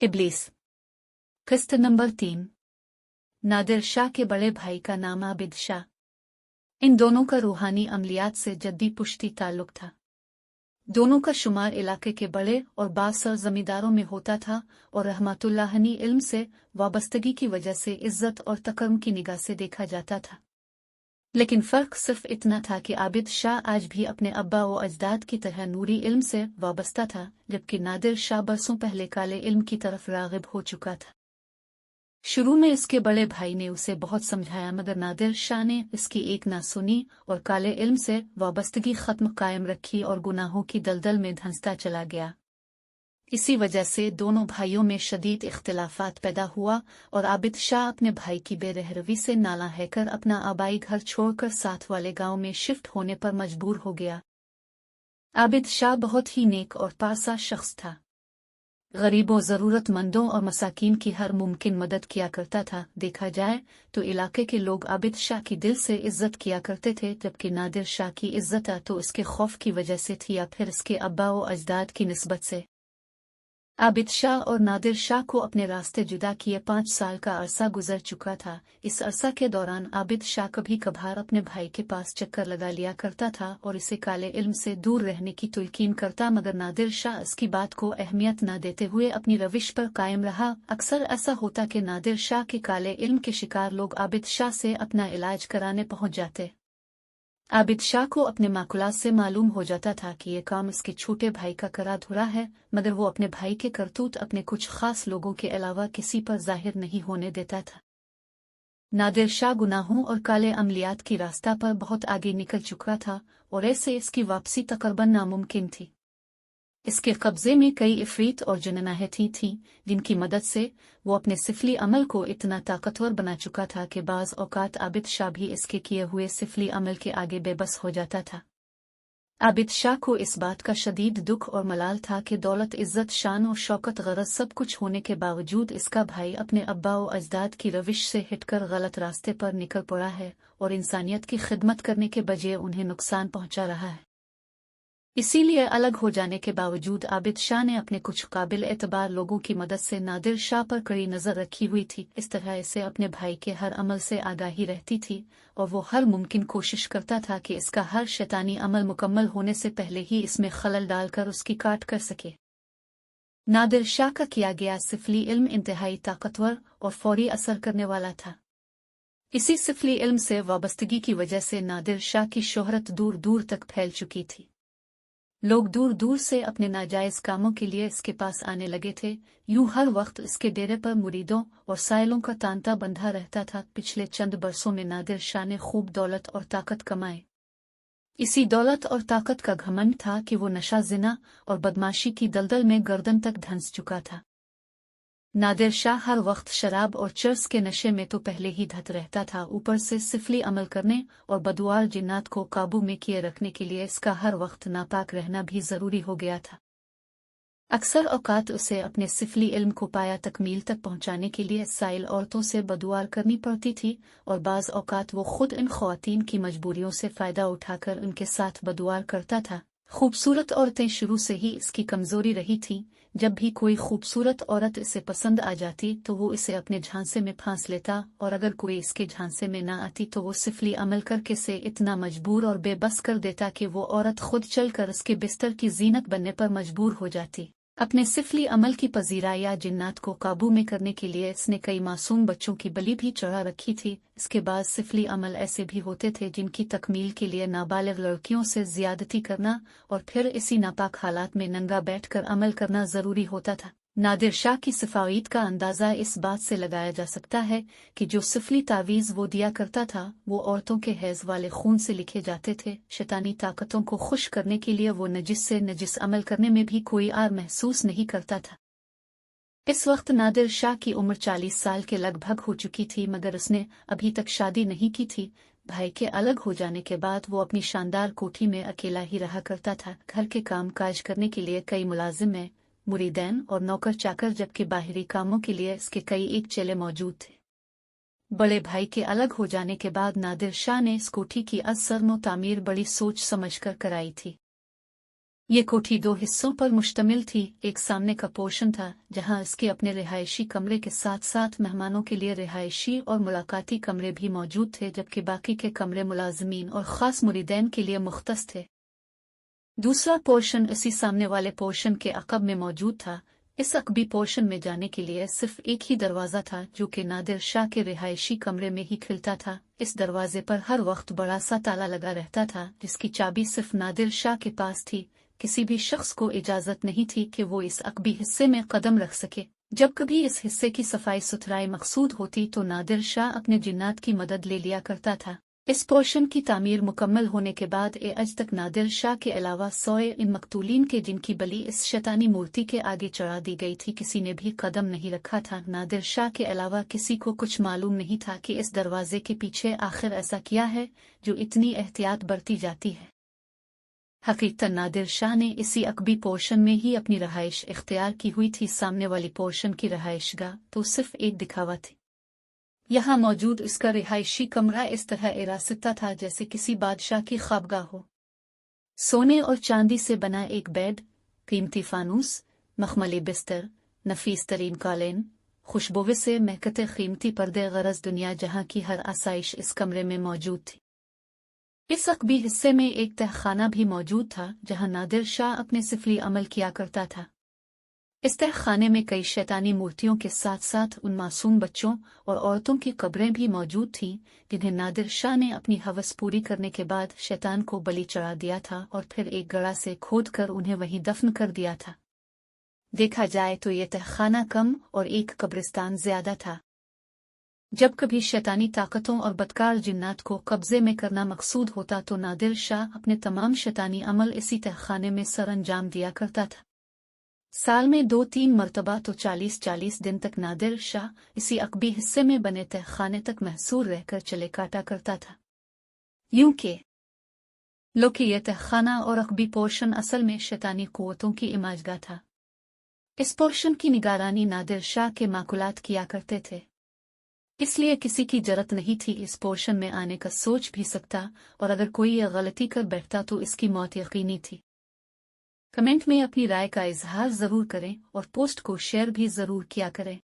इब्लीस। किस्त नंबर 3। नादिर शाह के बड़े भाई का नाम आबिद शाह। इन दोनों का रूहानी अमलियात से जद्दी पुश्ती ताल्लुक था। दोनों का शुमार इलाके के बड़े और बासर जमींदारों में होता था और रहमतुल्लाहनी इल्म से वाबस्तगी की वजह से इज्जत और तकर्म की निगाह से देखा जाता था। लेकिन फ़र्क सिर्फ इतना था कि आबिद शाह आज भी अपने अब्बा व अजदाद की तरह नूरी इल्म से वाबस्ता था, जबकि नादिर शाह बरसों पहले काले इल्म की तरफ राग़िब हो चुका था। शुरू में इसके बड़े भाई ने उसे बहुत समझाया, मगर नादिर शाह ने इसकी एक ना सुनी और काले इल्म से वाबस्तगी ख़त्म कायम रखी और गुनाहों की दलदल में धंसता चला गया। इसी वजह से दोनों भाइयों में शदीद इख्तिलाफात पैदा हुआ और आबिद शाह अपने भाई की बेरहरवी से नाला हैकर अपना आबाई घर छोड़कर साथ वाले गांव में शिफ्ट होने पर मजबूर हो गया। आबिद शाह बहुत ही नेक और पासा शख्स था। गरीबों, ज़रूरतमंदों और मसाकीन की हर मुमकिन मदद किया करता था। देखा जाए तो इलाके के लोग आबिद शाह की दिल से इज्जत किया करते थे, जबकि नादिर शाह की इज्जत तो इसके खौफ की वजह से थी या फिर इसके अब्बा व अजदाद की निस्बत से। आबिद शाह और नादिर शाह को अपने रास्ते जुदा किए 5 साल का अरसा गुजर चुका था। इस अरसा के दौरान आबिद शाह कभी कभार अपने भाई के पास चक्कर लगा लिया करता था और इसे काले इल्म से दूर रहने की तुल्कीन करता, मगर नादिर शाह इसकी बात को अहमियत न देते हुए अपनी रविश पर कायम रहा। अक्सर ऐसा होता कि नादिर शाह के काले इल्म के शिकार लोग आबिद शाह से अपना इलाज कराने पहुंच जाते। आबिद शाह को अपने माकुलात से मालूम हो जाता था कि ये काम इसके छोटे भाई का करा धुरा है, मगर वो अपने भाई के करतूत अपने कुछ खास लोगों के अलावा किसी पर जाहिर नहीं होने देता था। नादिर शाह गुनाहों और काले अमलियात की रास्ता पर बहुत आगे निकल चुका था और ऐसे इसकी वापसी तकरीबन नामुमकिन थी। इसके कब्जे में कई इफरीत और जुननाहती थीं, जिनकी मदद से वो अपने सिफली अमल को इतना ताकतवर बना चुका था कि बाज़ औकात आबिद शाह भी इसके किए हुए सिफली अमल के आगे बेबस हो जाता था। आबिद शाह को इस बात का शदीद दुख और मलाल था कि दौलत, इज्जत, शान और शौकत गरज सब कुछ होने के बावजूद इसका भाई अपने अब्बा व अजदाद की रविश से हटकर गलत रास्ते पर निकल पड़ा है और इंसानियत की खिदमत करने के बजाय उन्हें नुकसान पहुंचा रहा है। इसीलिए अलग हो जाने के बावजूद आबिद शाह ने अपने कुछ काबिल एतबार लोगों की मदद से नादिर शाह पर कड़ी नज़र रखी हुई थी। इस तरह इसे अपने भाई के हर अमल से आगाही रहती थी और वो हर मुमकिन कोशिश करता था कि इसका हर शैतानी अमल मुकम्मल होने से पहले ही इसमें खलल डालकर उसकी काट कर सके। नादिर शाह का किया गया सिफली इल्म इंतहाई ताकतवर और फौरी असर करने वाला था। इसी सिफली इल्म से वाबस्तगी की वजह से नादिर शाह की शोहरत दूर दूर तक फैल चुकी थी। लोग दूर दूर से अपने नाजायज कामों के लिए इसके पास आने लगे थे। यूं हर वक्त इसके डेरे पर मुरीदों और साइलों का तांता बंधा रहता था। पिछले चंद बरसों में नादिर शाह ने खूब दौलत और ताकत कमाए। इसी दौलत और ताकत का घमंड था कि वो नशा, जिना और बदमाशी की दलदल में गर्दन तक धंस चुका था। नादिर शाह हर वक्त शराब और चर्स के नशे में तो पहले ही धत रहता था, ऊपर से सिफली अमल करने और बदुआर जिन्नात को काबू में किए रखने के लिए इसका हर वक्त नापाक रहना भी जरूरी हो गया था। अक्सर औकात उसे अपने सिफली इल्म को पाया तकमील तक पहुंचाने के लिए साइल औरतों से बदुआर करनी पड़ती थी और बाज़ औकात वो खुद इन ख्वातीन की मजबूरियों से फ़ायदा उठाकर उनके साथ बदुआर करता था। खूबसूरत औरतें शुरू से ही इसकी कमजोरी रही थीं। जब भी कोई खूबसूरत औरत इसे पसंद आ जाती तो वो इसे अपने झांसे में फांस लेता, और अगर कोई इसके झांसे में ना आती तो वो सिफली अमल करके से इतना मजबूर और बेबस कर देता कि वो औरत खुद चलकर इसके बिस्तर की जीनत बनने पर मजबूर हो जाती। अपने सिफली अमल की पजीरा या जिन्नात को काबू में करने के लिए इसने कई मासूम बच्चों की बलि भी चढ़ा रखी थी। इसके बाद सिफली अमल ऐसे भी होते थे जिनकी तकमील के लिए नाबालिग लड़कियों से ज्यादती करना और फिर इसी नापाक हालात में नंगा बैठकर अमल करना जरूरी होता था। नादिर शाह की सफाईत का अंदाजा इस बात से लगाया जा सकता है कि जो सिफली तावीज़ वो दिया करता था वो औरतों के हैज वाले खून से लिखे जाते थे। शैतानी ताकतों को खुश करने के लिए वो नजिस से नजिस अमल करने में भी कोई आर महसूस नहीं करता था। इस वक्त नादिर शाह की उम्र 40 साल के लगभग हो चुकी थी, मगर उसने अभी तक शादी नहीं की थी। भाई के अलग हो जाने के बाद वो अपनी शानदार कोठी में अकेला ही रहा करता था। घर के काम काज करने के लिए कई मुलाजिम में मुरीदैन और नौकर चाकर, जबकि बाहरी कामों के लिए इसके कई एक चेले मौजूद थे। बड़े भाई के अलग हो जाने के बाद नादिर शाह ने इस कोठी की असरनो तामीर बड़ी सोच समझकर कराई थी। ये कोठी 2 हिस्सों पर मुश्तमिल थी। एक सामने का पोर्शन था जहां इसके अपने रिहायशी कमरे के साथ साथ मेहमानों के लिए रिहायशी और मुलाकाती कमरे भी मौजूद थे, जबकि बाकी के कमरे मुलाजमीन और ख़ास मुरीदैन के लिए मुख्तस थे। दूसरा पोर्शन इसी सामने वाले पोर्शन के अक़ब में मौजूद था। इस अक़बी पोर्शन में जाने के लिए सिर्फ एक ही दरवाज़ा था जो कि नादिर शाह के रिहायशी कमरे में ही खिलता था। इस दरवाजे पर हर वक्त बड़ा सा ताला लगा रहता था जिसकी चाबी सिर्फ नादिर शाह के पास थी। किसी भी शख्स को इजाज़त नहीं थी कि वो इस अक़बी हिस्से में कदम रख सके। जब कभी इस हिस्से की सफाई सुथराई मकसूद होती तो नादिर शाह अपने जिन्नात की मदद ले लिया करता था। इस पोर्शन की तामीर मुकम्मल होने के बाद आज तक नादिर शाह के अलावा सोए इन मकतूलीन के जिनकी बलि इस शैतानी मूर्ति के आगे चढ़ा दी गई थी किसी ने भी कदम नहीं रखा था। नादिर शाह के अलावा किसी को कुछ मालूम नहीं था कि इस दरवाजे के पीछे आखिर ऐसा क्या है जो इतनी एहतियात बरती जाती है। हकीकतन नादिर शाह ने इसी अक़बी पोर्शन में ही अपनी रहाइश इख्तियार की हुई थी। सामने वाली पोर्शन की रहाइशगाह तो सिर्फ एक दिखावा थी। यहाँ मौजूद इसका रिहायशी कमरा इस तरह इरासता था जैसे किसी बादशाह की ख्वाबगाह हो। सोने और चांदी से बना एक बेड, कीमती फानूस, मखमली बिस्तर, नफीस तरीन कालीन, खुशबू से महकते कीमती पर्दे, गरज दुनिया जहाँ की हर आसाइश इस कमरे में मौजूद थी। इस अक़बी हिस्से में एक तहखाना भी मौजूद था जहाँ नादिर शाह अपने सिफली अमल किया करता था। इस तहखाने में कई शैतानी मूर्तियों के साथ साथ उन मासूम बच्चों और औरतों की कब्रें भी मौजूद थीं जिन्हें नादिर शाह ने अपनी हवस पूरी करने के बाद शैतान को बलि चढ़ा दिया था और फिर एक गड़ा से खोद कर उन्हें वहीं दफन कर दिया था। देखा जाए तो ये तहखाना कम और एक कब्रिस्तान ज्यादा था। जब कभी शैतानी ताकतों और बदकार जिन्नात को कब्जे में करना मकसूद होता तो नादिर शाह अपने तमाम शैतानी अमल इसी तहखाने में सर अंजाम दिया करता था। साल में 2-3 मरतबा तो 40-40 दिन तक नादिर शाह इसी अक़बी हिस्से में बने तहखाने तक महसूर रहकर चले काटा करता था। यूं के लो कि यह तहखाना और अक़बी पोर्शन असल में शैतानी क़ुव्वतों की इमाजगाह था। इस पोर्शन की निगरानी नादिर शाह के माकुलात किया करते थे, इसलिए किसी की जरत नहीं थी इस पोर्शन में आने का सोच भी सकता, और अगर कोई यह गलती कर बैठता तो इसकी मौत यकीनी थी। कमेंट में अपनी राय का इजहार ज़रूर करें और पोस्ट को शेयर भी ज़रूर किया करें।